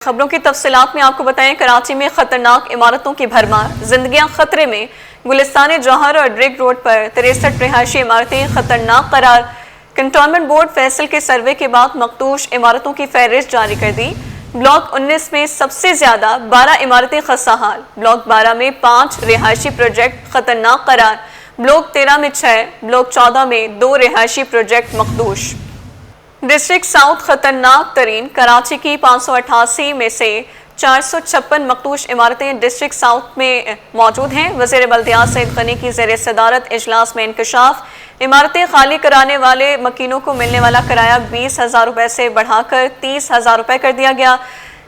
खबरों की तफसीलात में आपको बताएं, कराची में खतरनाक इमारतों की भरमार, जिंदगियां खतरे में। गुलिस्तान जौहर और ड्रिग रोड पर 63 रिहायशी इमारतें खतरनाक करार। कंटोनमेंट बोर्ड फैसल के सर्वे के बाद मखदूश इमारतों की फहरिस्त जारी कर दी। ब्लॉक 19 में सबसे ज्यादा 12 इमारतें खस्ताहाल, ब्लॉक 12 में 5 रिहायशी प्रोजेक्ट खतरनाक करार, ब्लॉक 13 में 6, ब्लॉक 14 में 2 रिहायशी प्रोजेक्ट मखदूश। डिस्ट्रिक्ट साउथ खतरनाक तरीन, कराची की 588 में से 456 मखदूश इमारतें डिस्ट्रिक्ट साउथ में मौजूद हैं। वज़ीर बल्दियात सईद गनी की ज़ेर सदारत इजलास में इंकशाफ। इमारतें खाली कराने वाले मकीनों को मिलने वाला किराया 20,000 रुपये से बढ़ाकर 30,000 रुपये कर दिया गया।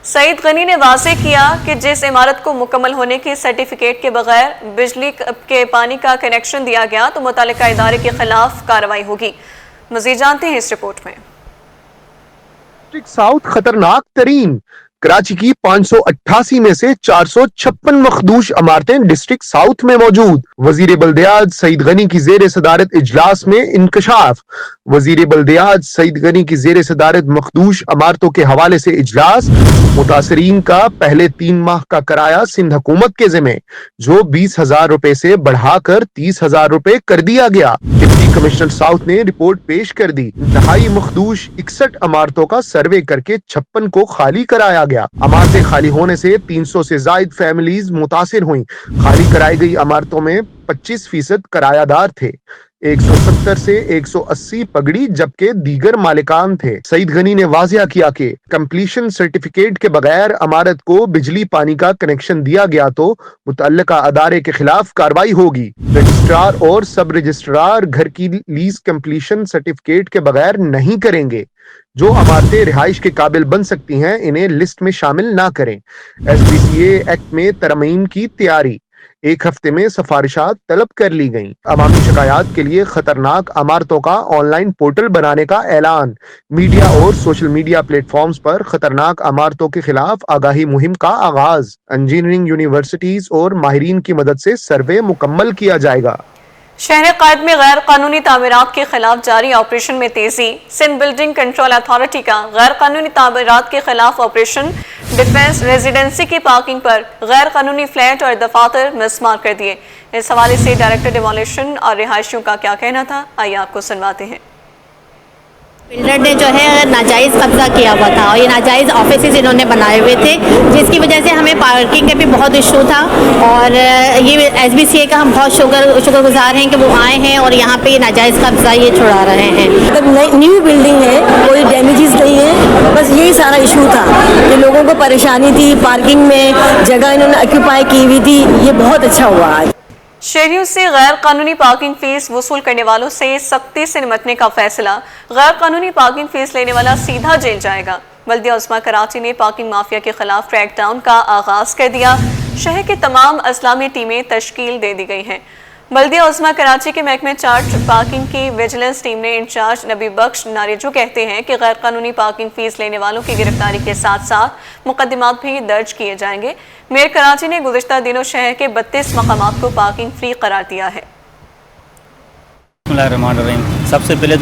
सईद गनी ने वाज़ेह किया कि जिस इमारत को मुकम्मल होने के सर्टिफिकेट के बगैर बिजली के पानी का कनेक्शन दिया गया तो मुतालिका इदारे के खिलाफ कार्रवाई होगी। मज़ीद जानते हैं इस रिपोर्ट में। डिस्ट्रिक्ट साउथ खतरनाक तरीन, कराची की 588 में से 456 मखदूश इमारतें डिस्ट्रिक्ट साउथ में मौजूद। वजीर बल्दियात सईद गनी की जेर सदारत इजलास में इंकशाफ। वजीर बल्दियात सईद गनी की जेर सदारत मखदूश इमारतों के हवाले से इजलास। मुतासरीन का पहले 3 माह का किराया सिंध हुकूमत के जिम्मे, जो 20,000 रुपए से बढ़ाकर 30,000 रुपए कर दिया गया। डिप्टी कमिश्नर साउथ ने रिपोर्ट पेश कर दी। इंतहाई मखदूश 61 इमारतों का सर्वे करके 56 को खाली कराया गया। इमारतें खाली होने से 300 से जायद फैमिलीज मुतासिर हुई। खाली कराई गई इमारतों में 25% किरायादार थे, 170 से 180 पगड़ी जबकि दीगर मालिकान थे। सईद गनी ने वाजिया किया कि कंप्लीशन सर्टिफिकेट के बगैर इमारत को बिजली पानी का कनेक्शन दिया गया तो मुतल्लिका अदारे के खिलाफ कार्रवाई होगी। रजिस्ट्रार और सब रजिस्ट्रार घर की लीज कंप्लीशन सर्टिफिकेट के बगैर नहीं करेंगे। जो इमारतें रिहाइश के काबिल बन सकती हैं इन्हें लिस्ट में शामिल ना करें। SBCA एक्ट में तरमीम की तैयारी, 1 हफ्ते में सिफारिशात तलब कर ली गईं। अवामी शिकायत के लिए खतरनाक इमारतों का ऑनलाइन पोर्टल बनाने का ऐलान। मीडिया और सोशल मीडिया प्लेटफॉर्म्स पर खतरनाक इमारतों के खिलाफ आगाही मुहिम का आगाज। इंजीनियरिंग यूनिवर्सिटीज और माहिरीन की मदद से सर्वे मुकम्मल किया जाएगा। शहर कायद में गैर कानूनी तामीरात के खिलाफ जारी ऑपरेशन में तेजी। सिंध बिल्डिंग कंट्रोल अथॉरिटी का गैर कानूनी तामीरात के खिलाफ ऑपरेशन। डिफेंस रेजिडेंसी की पार्किंग पर गैर कानूनी फ्लैट और दफातर मिसमार कर दिए। इस हवाले से डायरेक्टर डिमोलिशन और रिहायशियों का क्या कहना था, आइए आपको सुनवाते हैं। बिल्डर ने जो है नाजायज़ कब्जा किया हुआ था और ये नाजायज़ ऑफिसेज इन्होंने बनाए हुए थे, जिसकी वजह से हमें पार्किंग का भी बहुत इशू था। और ये SBCA का हम बहुत शुक्रगुजार हैं कि वो आए हैं और यहाँ पे ये नाजायज़ कब्जा ये छुड़ा रहे हैं। मतलब न्यू बिल्डिंग है, कोई डैमेजेस नहीं है, बस यही सारा इशू था कि लोगों को परेशानी थी, पार्किंग में जगह इन्होंने ऑक्यूपाई की हुई थी। ये बहुत अच्छा हुआ आज। शहरियों से गैर कानूनी पार्किंग फीस वसूल करने वालों से सख्ती से निपटने का फैसला। गैर कानूनी पार्किंग फीस लेने वाला सीधा जेल जाएगा। बल्दिया उस्मा कराची ने पार्किंग माफिया के खिलाफ क्रैकडाउन का आगाज कर दिया। शहर की तमाम इस्लामी टीमें तश्कील दे दी गई हैं। बल्दिया उस्मा कराची के महकमे चार्ज पार्किंग की विजिलेंस टीम ने इंचार्ज नबी बख्श नारेजू कहते हैं कि गैर कानूनी पार्किंग फीस लेने वालों की गिरफ्तारी के साथ साथ मुकदमात भी दर्ज किए जाएंगे। मेयर कराची ने गुज़िश्ता दिनों शहर के 32 मकामात को पार्किंग फ्री करार दिया है। सबसे पहले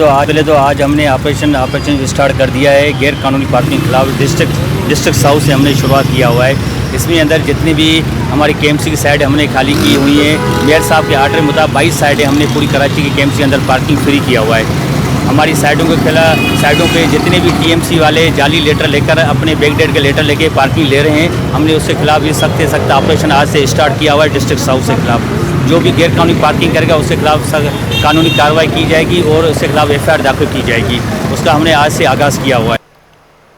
तो आज हमने ऑपरेशन स्टार्ट कर दिया है। गैर कानूनी पार्किंग के खिलाफ डिस्ट्रिक्ट साउथ से हमने शुरुआत किया हुआ है। इसमें अंदर जितनी भी हमारी KMC की साइड हमने खाली की हुई है, मेयर साहब के आर्डर मुताबिक 22 साइडें हमने पूरी कराची की KMC के अंदर पार्किंग फ्री किया हुआ है। हमारी साइडों पे जितने भी TMC वाले जाली लेटर लेकर अपने बैकडेट के लेटर लेके पार्किंग ले रहे हैं, हमने उसके खिलाफ ये सख्त ऑपरेशन आज से स्टार्ट किया हुआ है। डिस्ट्रिक्ट साउथ से खिलाफ जो भी गैर कानूनी पार्किंग करेगा उसके खिलाफ कानूनी कार्रवाई की जाएगी और उसके खिलाफ FIR दाखिल की जाएगी। उसका हमने आज से आगाज़ किया हुआ है।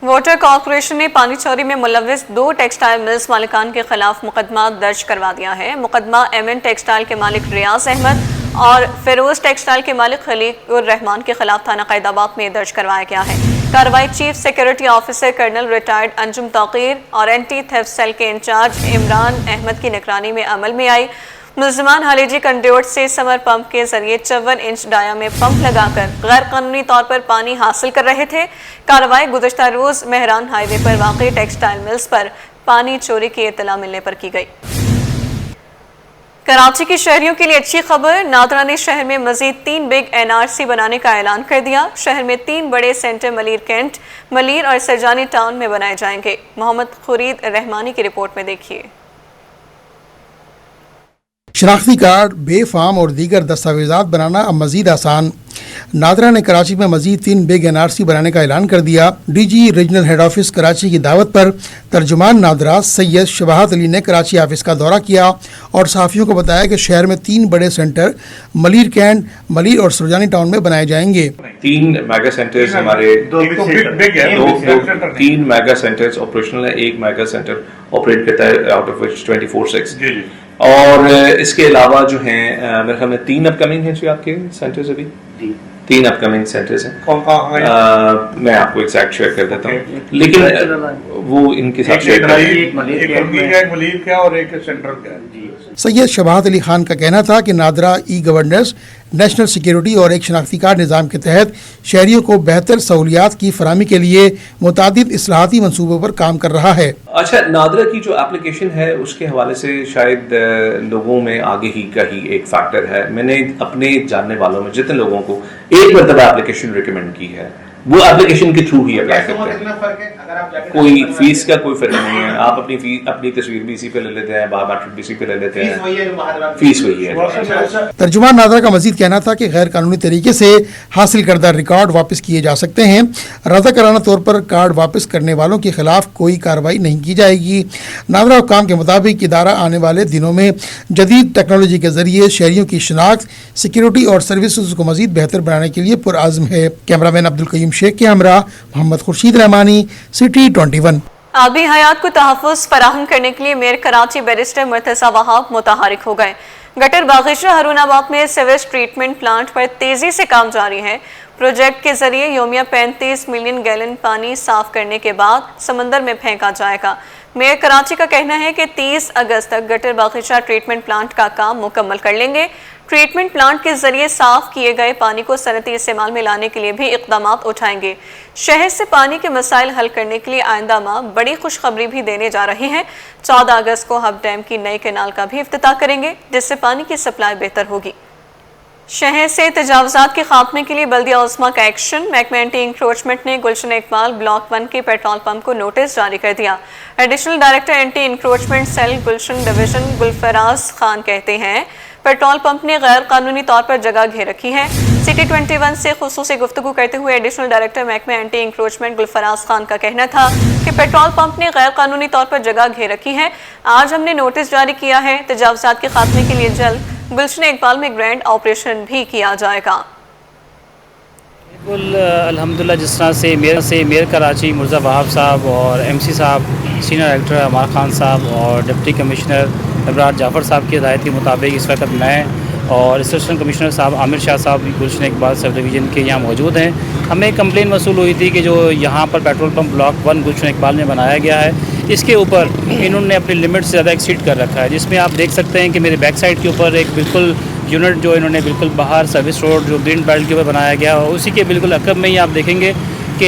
वाटर कॉर्पोरेशन ने पानी चोरी में मुलविस 2 टेक्सटाइल मिल्स मालिकान के खिलाफ मुकदमा दर्ज करवा दिया है। मुकदमा MN टेक्सटाइल के मालिक रियाज अहमद और फिरोज टेक्सटाइल के मालिक खलील रहमान के खिलाफ थाना कैदाबाद में दर्ज करवाया गया है। कार्रवाई chief security officer colonel retired Anjum Tauqeer और एंटी थेफ्ट सेल के इंचार्ज इमरान अहमद की निगरानी में अमल में आई। मुलजमान हालेजी कंड्योट से समर पंप के जरिए 54 इंच डाया में पंप लगाकर गैर कानूनी तौर पर पानी हासिल कर रहे थे। कार्रवाई गुज़श्ता रोज मेहरान हाईवे पर वाक़ई टेक्सटाइल मिल्स पर पानी चोरी की इत्तला मिलने पर की गई। कराची के शहरियों के लिए अच्छी खबर, नादरा ने शहर में मजीद 3 बिग NRC बनाने का ऐलान कर दिया। शहर में 3 बड़े सेंटर मलीर कैंट, मलीर और सरजानी टाउन में बनाए जाएंगे। मोहम्मद खुरीद रहमानी की रिपोर्ट में देखिए। शनाख्ती कार्ड, बे फार्म और दीगर दस्तावेजात बनाना अब मजीद आसान। नादरा ने कराची में मजीद 3 बिग NRC बनाने का ऐलान कर दिया। DG regional head office Karachi की दावत पर तर्जुमान नादरा सैयद शबाहत अली ने कराची ऑफिस का दौरा किया और सहाफ़ियों को बताया कि शहर में 3 बड़े सेंटर मलीर कैंट, मलीर और सुरजानी टाउन में बनाए जाएंगे। 3 मेगा सेंटर्स हमारे 3 मेगा सेंटर्स ऑपरेशनल है। 1 मेगा सेंटर ऑपरेट करता है आउट ऑफ व्हिच 24/6 और इसके अलावा जो हैं मेरे ख्याल में 3 अपकमिंग हैं जी आपके सेंटर्स अभी 3 अपकमिंग सेंटर्स हैं। मैं आपको एग्जैक्ट शेयर कर देता हूँ, लेकिन वो इनके साथ शेयर करेंगे। और एक सेंट्रल का सैयद शबाहत अली खान का कहना था कि नादरा ई-गवर्नेंस, नेशनल सिक्योरिटी और एक शनाख्ती कार्ड निज़ाम के तहत शहरियों को बेहतर सहूलियात की फराहमी के लिए मुतादिद इस्लाहाती मनसूबों पर काम कर रहा है। अच्छा, नादरा की जो एप्लीकेशन है उसके हवाले से शायद लोगों में आगे ही का ही एक फैक्टर है। मैंने अपने जानने वालों में जितने लोगों को एक मरतबा एप्लीकेशन रिकमेंड की है वो एप्लीकेशन के थ्रू ही अप्लाई करते हैं। कोई फीस का कोई फर्क नहीं है। आप अपनी तस्वीर भी इसी पे ले लेते हैं, बायोमेट्रिक भी इसी पे ले लेते हैं, फीस वही है। तर्जुमान नादरा का मजीद कहना था कि गैर कानूनी तरीके से हासिल करदा रिकॉर्ड वापस किए जा सकते हैं। रज़ाकाराना तौर पर कार्ड वापस करने वालों के खिलाफ कोई कार्रवाई नहीं की जाएगी। नादरा हुक्काम के मुताबिक इदारा आने वाले दिनों में जदीद टेक्नोलॉजी के जरिए शहरियों की शनाख्त, सिक्योरिटी और सर्विसेज को मजीद बेहतर बनाने के लिए पुरआज़्म है। कैमरामैन अब्दुल कयूम शेख के हमरा मोहम्मद खुर्शीद रहमानी, सिटी 21। आबी हयात को तहफ़्फ़ुज़ फराहम करने के लिए मेयर कराची बैरिस्टर मुर्तज़ा वहाब मुतहरिक हो गए। गटर बाग़िशा हरूनाबाद में सीवेज ट्रीटमेंट प्लांट पर तेज़ी से काम जारी है। प्रोजेक्ट के जरिए योमिया 35 मिलियन गैलन पानी साफ करने के बाद समंदर में फेंका जाएगा। मेयर कराची का कहना है कि 30 अगस्त तक गटर बाग़िशा ट्रीटमेंट प्लांट का काम मुकम्मल कर लेंगे। ट्रीटमेंट प्लांट के जरिए साफ किए गए पानी को सनती इस्तेमाल में लाने के लिए भी इक़दाम उठाएंगे। शहर से पानी के मसाइल हल करने के लिए आइंदा माह बड़ी खुशखबरी भी देने जा रहे हैं। 14 अगस्त को हब डैम की नई कैनाल का भी इफ्तिताह करेंगे, जिससे पानी की सप्लाई बेहतर होगी। शहर से तजावुज़ात के खात्मे के लिए बल्दिया उस्मा का एक्शन। महकमा एंटी इंक्रोचमेंट ने गुलशन इकबाल ब्लॉक 1 के पेट्रोल पंप को नोटिस जारी कर दिया। Additional director anti encroachment cell Gulshan division Gulfaraz Khan कहते हैं पेट्रोल पंप ने गैर कानूनी तौर पर जगह घेर रखी है। सिटी 21 से खुसूसी गुफ्तगू करते हुए एडिशनल डायरेक्टर महकमा एंटी इंक्रोचमेंट गुलफराज खान का कहना था कि पेट्रोल पंप ने गैर कानूनी तौर पर जगह घेर रखी है। आज हमने नोटिस जारी किया है। तजावुज़ात के खात्मे के लिए जल्द गुलशन इकबाल में ग्रैंड ऑपरेशन भी किया जाएगा। बिल्कुल अल्हम्दुलिल्लाह, जिस तरह से मेयर कराची मुर्तज़ा वहाब साहब और MC साहब, सीनियर डायरेक्टर अमार खान साहब और डिप्टी कमिश्नर इब्रार जाफ़र साहब की हिदायत के मुताबिक इस वक्त मैं और असिस्टेंट कमिश्नर साहब आमिर शाह साहब गुलशन इकबाल सब डिवीज़न के यहाँ मौजूद हैं। हमें कंप्लेन मसूल हुई थी कि जो यहाँ पर पेट्रोल पंप ब्लॉक 1 गुलशन इकबाल में बनाया गया है, इसके ऊपर इन्होंने अपनी लिमिट से ज़्यादा एक्सीड कर रखा है। जिसमें आप देख सकते हैं कि मेरे बैक साइड के ऊपर एक बिल्कुल यूनिट जो इन्होंने बिल्कुल बाहर सर्विस रोड जो ग्रीन बेल्ट के ऊपर बनाया गया, और उसी के बिल्कुल अकब में ही आप देखेंगे कि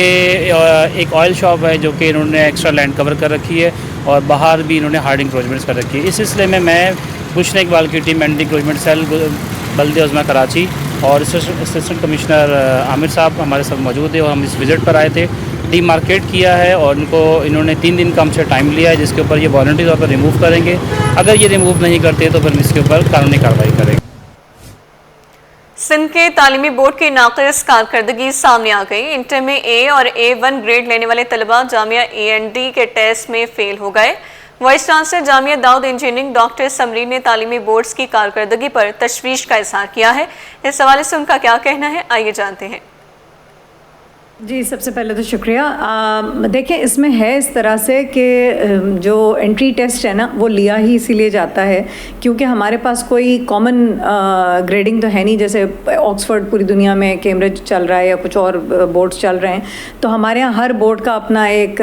एक ऑयल शॉप है जो कि इन्होंने एक्स्ट्रा लैंड कवर कर रखी है और बाहर भी इन्होंने हार्ड इंक्रोचमेंट्स कर रखी है। इस सिलसिले में मैं गुलशन इकबाल की टीम एंटी इंक्रोचमेंट सेल बल्दिया उस्मा कराची और असिस्टेंट कमिश्नर आमिर साहब हमारे साथ मौजूद है और हम इस विज़िट पर आए थे। डीमार्केट किया है और इन्होंने 3 दिन का हमसे टाइम लिया है, जिसके ऊपर ये वॉलंटरी तौर पर रिमूव करेंगे। अगर ये रिमूव नहीं करते तो फिर इसके ऊपर कानूनी कार्रवाई करेंगे। सिंध के तालीमी बोर्ड की नाक़िस कारकर्दगी सामने आ गई। इंटर में A और A1 ग्रेड लेने वाले तलबा जामिया A&D के टेस्ट में फेल हो गए। Vice chancellor Jamia Dawood engineering doctor Samreen ने तालीमी बोर्ड्स की कारकर्दगी पर तशवीश का इजहार किया है। इस हवाले से उनका क्या कहना है, आइए जानते हैं। जी, सबसे पहले तो शुक्रिया। देखिए, इसमें है इस तरह से कि जो एंट्री टेस्ट है ना, वो लिया ही इसीलिए जाता है क्योंकि हमारे पास कोई कॉमन ग्रेडिंग तो है नहीं। जैसे ऑक्सफोर्ड पूरी दुनिया में, कैम्ब्रिज चल रहा है या कुछ और बोर्ड्स चल रहे हैं, तो हमारे यहाँ हर बोर्ड का अपना एक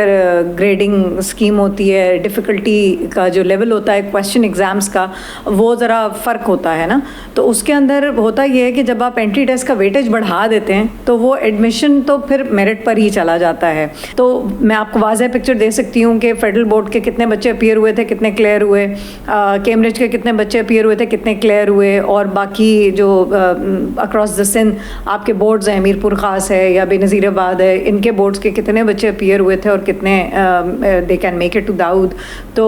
ग्रेडिंग स्कीम होती है। डिफ़िकल्टी का जो लेवल होता है क्वेश्चन एग्ज़ाम्स का, वो ज़रा फ़र्क होता है ना। तो उसके अंदर होता ये है कि जब आप एंट्री टेस्ट का वेटेज बढ़ा देते हैं तो वो एडमिशन तो फिर मेरिट पर ही चला जाता है। तो मैं आपको वाज़ह पिक्चर दे सकती हूँ कि फेडरल बोर्ड के कितने बच्चे अपीयर हुए थे, कितने क्लियर हुए, कैम्ब्रिज के कितने बच्चे अपीयर हुए थे, कितने क्लियर हुए, और बाकी जो अक्रॉस द सिंध आपके बोर्ड्स हैं, मीरपुर ख़ास है या बेनज़ीराबाद है, इनके बोर्ड्स के कितने बच्चे अपीयर हुए थे और कितने they can make it to Dawood. तो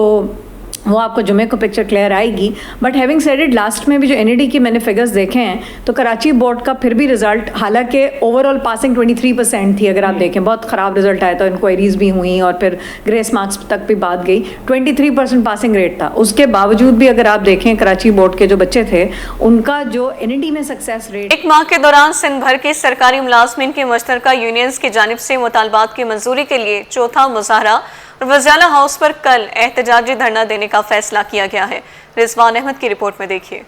वो आपको जुमे को पिक्चर क्लियर आएगी। But having said it, last में भी जो एनईडी की मैंने फिगर्स देखे हैं तो कराची बोर्ड का फिर भी रिजल्ट, हालांकि ओवरऑल पासिंग 23% थी, अगर आप देखें बहुत ख़राब रिजल्ट आया था, इंक्वायरीज भी हुई और फिर ग्रेस मार्क्स तक भी बात गई, 23% पासिंग रेट था। उसके बावजूद भी अगर आप देखें कराची बोर्ड के जो बच्चे थे उनका जो एनईडी में सक्सेस रेट। एक माह के दौरान सिंध भर के सरकारी मुलाजमीन की मुश्तरका यूनियंस की जानिब से मुतालबात की मंजूरी के लिए चौथा मुजाहरा और वज़ियाला हाउस पर कल एहतजाजी धरना देने का फैसला किया गया है। रिजवान अहमद की रिपोर्ट में देखिए।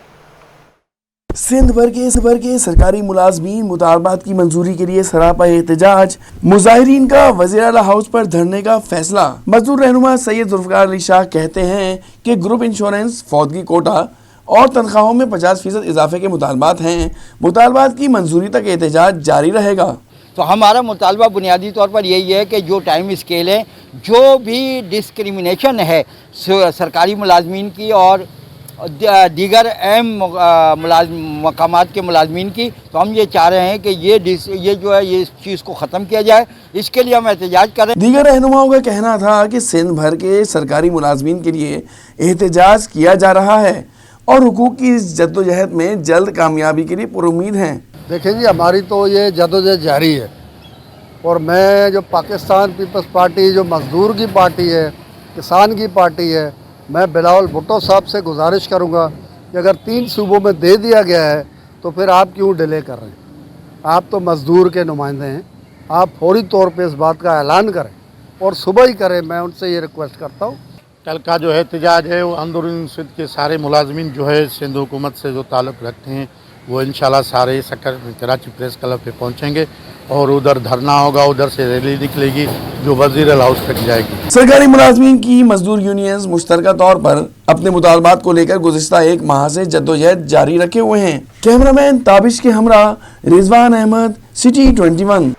सिंध भर के सरकारी मुलाजमीन मुतालबात की मंजूरी के लिए सरापा एहतजाज, मुजाहिरीन का वज़ियाला हाउस पर धरने का फैसला। मजदूर रहनुमा सैयद जुल्फ़िकार अली शाह कहते हैं कि ग्रुप इंश्योरेंस, फौतगी कोटा और तनख्वाहों में 50% इजाफे के मुतालबात हैं। मुतालबात की मंजूरी तक एहतजाज जारी रहेगा। तो हमारा मुतालबा बुनियादी तौर पर यही है कि जो टाइम स्केल है, जो भी डिस्क्रिमिनेशन है सरकारी मुलाजमीन की और दीगर अहम मकामात के मुलाजमीन की, तो हम ये चाह रहे हैं कि ये जो है ये इस चीज़ को ख़त्म किया जाए। इसके लिए हम एहतजाज करें। दीगर रहनुमाओं का कहना था कि सिंध भर के सरकारी मुलाजमीन के लिए एहतजाज किया जा रहा है और हुकूक की इस जद्दोजहद में जल्द कामयाबी के लिए पुरुम्मीद हैं। देखिए जी, हमारी तो ये जद्दोजहद जारी है और मैं जो पाकिस्तान पीपल्स पार्टी, जो मजदूर की पार्टी है, किसान की पार्टी है, मैं बिलावल भुट्टो साहब से गुजारिश करूंगा कि अगर 3 सूबों में दे दिया गया है तो फिर आप क्यों डिले कर रहे हैं? आप तो मजदूर के नुमाइंदे हैं, आप फौरी तौर पे इस बात का ऐलान करें और सुबह ही करें। मैं उनसे ये रिक्वेस्ट करता हूँ। कल का जो एहतजाज है वो अंदरूनी सिंध के सारे मुलाजमीन जो है सिंध हुकूमत से जो ताल्लुक़ रखते हैं वो इंशाल्लाह सारे कराची प्रेस क्लब पे पहुंचेंगे और उधर धरना होगा, उधर से रैली निकलेगी जो वज़ीरल हाउस तक जाएगी। सरकारी मुलाजमीन की मजदूर यूनियंस मुश्तरका तौर पर अपने मुतालबात को लेकर गुज़िश्ता 1 माह से जद्दोजहद जारी रखे हुए हैं। कैमरामैन ताबिश के हमरा Rizwan Ahmed, city 21।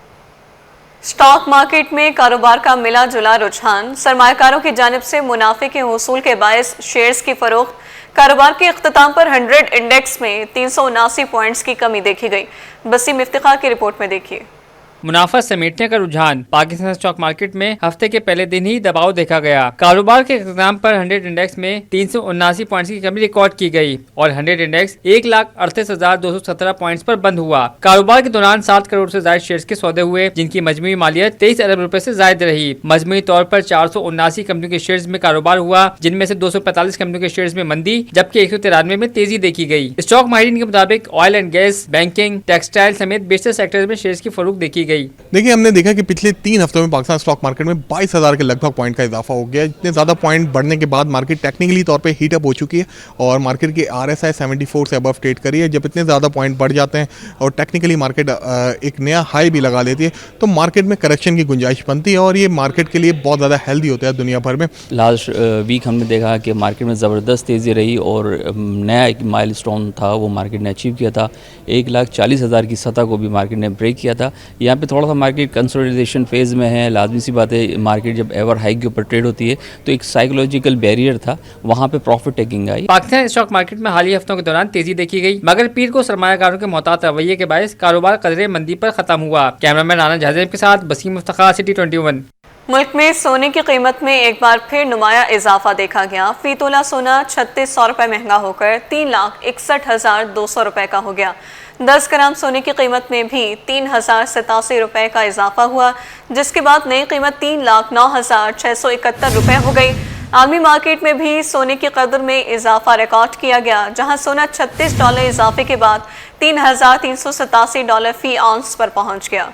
Stock market में कारोबार का मिला जुला रुझान, सरमायाकारों की जानिब से मुनाफे के हुसूल के बायस शेयर्स की फरोख्त। कारोबार के इख्तिताम पर 100 इंडेक्स में 379 पॉइंट्स की कमी देखी गई। बसीम इफ्तिखार की रिपोर्ट में देखिए। मुनाफा समेटने का रुझान, पाकिस्तान स्टॉक मार्केट में हफ्ते के पहले दिन ही दबाव देखा गया। कारोबार के इख्तिताम पर 100 इंडेक्स में 379 पॉइंट्स की कमी रिकॉर्ड की गई और 100 इंडेक्स 1,38,217 पॉइंट्स पर बंद हुआ। कारोबार के दौरान 7 करोड़ से ज्यादा शेयर्स के सौदे हुए, जिनकी मजमूई मालियत 23 अरब रुपए से ज्यादा रही। मजमूई तौर पर 479 कंपनियों के शेयर्स में कारोबार हुआ, जिनमें से 245 कंपनियों के शेयर्स में मंदी जबकि 193 में तेजी देखी गई। स्टॉक माहिरीन के मुताबिक oil and gas, banking, textile समेत बेशतर सेक्टर्स में शेयर्स की फरोख्त देखी गई। देखिए, हमने देखा कि पिछले 3 हफ्तों में पाकिस्तान स्टॉक मार्केट में 22,000 के लगभग पॉइंट का इजाफा हो गया। इतने ज़्यादा पॉइंट बढ़ने के बाद मार्केट टेक्निकली तौर पे हीट अप हो चुकी है और मार्केट की RSI 74 से अबव ट्रेड करी है। जब इतने ज़्यादा पॉइंट बढ़ जाते हैं और टेक्निकली मार्केट एक नया हाई भी लगा लेती है तो मार्केट में करेक्शन की गुंजाइश बनती है और ये मार्केट के लिए बहुत ज़्यादा हेल्दी होता है दुनिया भर में। लास्ट वीक हमने देखा कि मार्केट में ज़बरदस्त तेज़ी रही और नया एक माइलस्टोन था वो मार्केट ने अचीव किया था। 1,40,000 की सतह को भी मार्केट ने ब्रेक किया था। यहाँ पे थोड़ा सा मार्केट कंसोलिडेशन फेज़ में है। लाजमी सी बात है, मार्केट जब एवर हाई के ऊपर ट्रेड होती है तो एक साइकोलॉजिकल बैरियर था, वहाँ पे profit taking I. Pakistan stock market में हालिया हफ्तों के दौरान तेजी देखी गई, मगर पीर को सरमायाकारों के मोहतात रवैये के बायस कारोबार कदरे मंदी पर खत्म हुआ। कैमरामैन राना जहाज़ेब के साथ बसीम इफ्तिखार, सिटी 21। मुल्क में सोने की कीमत में एक बार फिर नुमाया इजाफा देखा गया। फी तोला सोना 3600 रुपये महंगा होकर 3,61,200 रुपये का हो गया। 10 ग्राम सोने की कीमत में भी 3,087 रुपये का इजाफा हुआ, जिसके बाद नई कीमत 3,09,671 रुपये हो गई। आलमी मार्केट में भी सोने की कदर में इजाफा रिकॉर्ड किया गया, जहां सोना $36 इजाफे के बाद $3,387 फी आउंस पर पहुंच गया।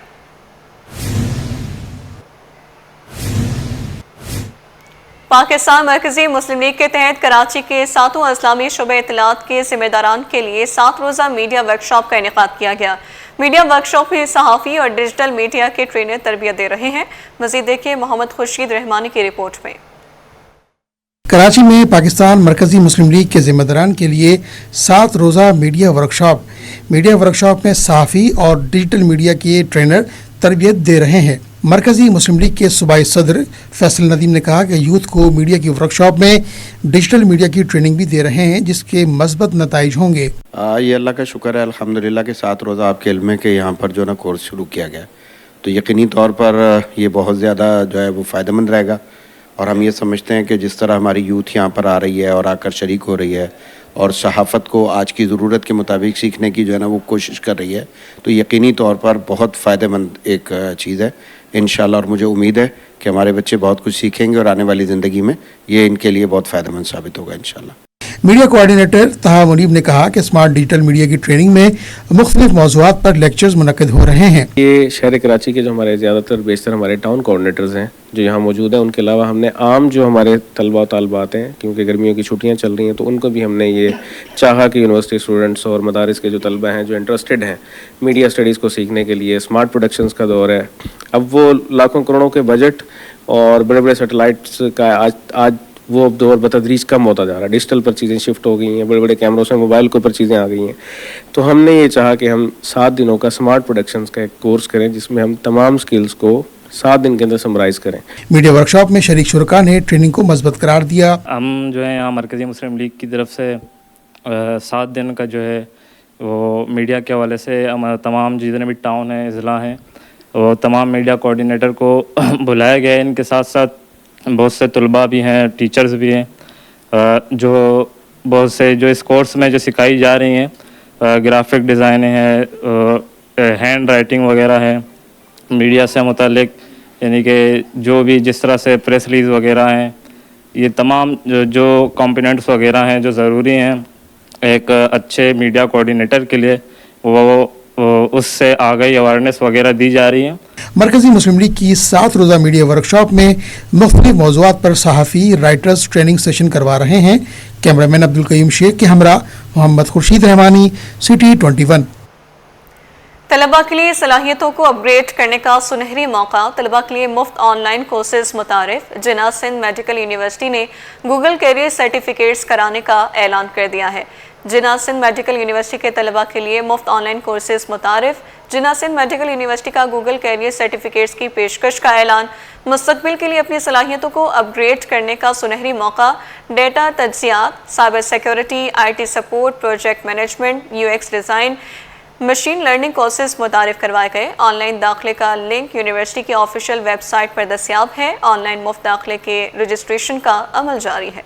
पाकिस्तान मरकजी मुस्लिम लीग के तहत कराची के 7 इस्लामी शुबे इत्तलात के जिम्मेदारान के लिए 7 रोज़ा मीडिया वर्कशॉप का इनेकाद किया गया। मीडिया वर्कशॉप में सहाफ़ी और डिजिटल मीडिया के ट्रेनर तरबियत दे रहे हैं। मज़ीद देखिए मोहम्मद खुर्शीद रहमानी की रिपोर्ट में। कराची में पाकिस्तान मरकजी मुस्लिम लीग के जिम्मेदारान के लिए 7 रोज़ा मीडिया वर्कशॉप में सहाफ़ी और डिजिटल मीडिया के ट्रेनर तरबियत दे रहे हैं। मरकजी मुस्लिम लीग के सूबाई सदर फैसल नदीम ने कहा कि यूथ को मीडिया की वर्कशॉप में डिजिटल मीडिया की ट्रेनिंग भी दे रहे हैं, जिसके मस्बत नताइज होंगे। ये अल्लाह का शुक्र है अल्हम्दुलिल्लाह के 7 रोज़ा आपके इल्म में के यहाँ पर जो ना कोर्स शुरू किया गया, तो यकीनी तौर पर ये बहुत ज़्यादा जो है वो फ़ायदेमंद रहेगा। और हम ये समझते हैं कि जिस तरह हमारी यूथ यहाँ पर आ रही है और आकर शरीक हो रही है और सहाफ़त को आज की ज़रूरत के मुताबिक सीखने की जो है ना वो कोशिश कर रही है, तो यकीनी तौर पर बहुत फ़ायदेमंद एक चीज़ है इंशाल्लाह। और मुझे उम्मीद है कि हमारे बच्चे बहुत कुछ सीखेंगे और आने वाली ज़िंदगी में ये इनके लिए बहुत फ़ायदेमंद साबित होगा इंशाल्लाह। मीडिया कोऑर्डिनेटर तहा मुनीब ने कहा कि स्मार्ट डिजिटल मीडिया की ट्रेनिंग में मुख्तलिफ मौज़ूआत पर लेक्चर्स मुनक्किद हो रहे हैं। ये शहर कराची के जो हमारे बेशतर हमारे टाउन कोऑर्डिनेटर्स हैं जो यहाँ मौजूद हैं, उनके अलावा हमने आम जो हमारे तलबा और तालबात हैं, क्योंकि गर्मियों की छुट्टियाँ चल रही हैं, तो उनको भी हमने ये चाहा कि यूनिवर्सिटी स्टूडेंट्स और मदारिस के जो तलबा हैं जो इंटरेस्टेड हैं मीडिया स्टडीज़ को सीखने के लिए, स्मार्ट प्रोडक्शंस का दौर है। अब वो लाखों करोड़ों के बजट और बड़े बड़े सैटेलाइट्स का आज वो दौर बतदरीज कम होता जा रहा है। डिजिटल पर चीज़ें शिफ्ट हो गई हैं, बड़े बड़े कैमरों से मोबाइल के ऊपर चीज़ें आ गई हैं। तो हमने ये चाहा कि हम 7 दिनों का स्मार्ट प्रोडक्शंस का एक कोर्स करें जिसमें हम तमाम स्किल्स को 7 दिन के अंदर समराइज़ करें। मीडिया वर्कशॉप में शरीक शुरका ने ट्रेनिंग को मजबूत करार दिया। हम जो है यहाँ मरकज़ी मुस्लिम लीग की तरफ से 7 दिन का जो है वो मीडिया के हवाले से हमारा तमाम जितने भी टाउन हैं, ज़िला हैं, वो तमाम मीडिया कोऑर्डिनेटर को बुलाया गया है। इनके साथ साथ बहुत से तलबा भी हैं, टीचर्स भी हैं, जो बहुत से जो इस कोर्स में जो सिखाई जा रही हैं, ग्राफिक डिज़ाइन है, हैंड राइटिंग वगैरह है, मीडिया से मुतालिक यानी कि जो भी जिस तरह से प्रेस रिलीज़ वगैरह हैं, ये तमाम जो कंपोनेंट्स वगैरह हैं जो ज़रूरी हैं एक अच्छे मीडिया कोऑर्डिनेटर के लिए, वो उससे आगाही अवेयरनेस वगैरह दी जा रही है। मरकजी मुस्लिम लीग की 7 रोज़ा मीडिया वर्कशॉप में मुख्तलिफ मौज़ूआत पर सहाफ़ी राइटर्स ट्रेनिंग सेशन करवा रहे हैं। कैमरामैन अब्दुल कयूम शेख के हमरा मोहम्मद खुर्शीद रहमानी, सिटी 21। तलबा के लिए सलाहियतों को अपग्रेड करने का सुनहरी मौका, तलबा के लिए मुफ्त ऑनलाइन कोर्सेज मुतारिफ। जिन्ना सिंध मेडिकल यूनिवर्सिटी ने गूगल कैरियर सर्टिफिकेट्स कराने का ऐलान कर दिया है। जिन्ना सिंध मेडिकल यूनिवर्सिटी के तलबा के लिए मुफ्त ऑनलाइन कोर्सेज मुतारिफ। जिन्ना सिंध मेडिकल यूनिवर्सिटी का गूगल कैरियर सर्टिफिकेट्स की पेशकश का ऐलान। मुस्तकबिल के लिए अपनी सलाहियतों को अपग्रेड करने का सुनहरी मौका। डेटा तज्जियात, cyber security, IT support, project management, UX design, machine learning courses मुतारिफ करवाए गए। ऑनलाइन दाखिले का लिंक यूनिवर्सिटी की ऑफिशियल वेबसाइट पर दस्याब है। ऑनलाइन मुफ्त दाखिले के रजिस्ट्रेशन का अमल जारी है।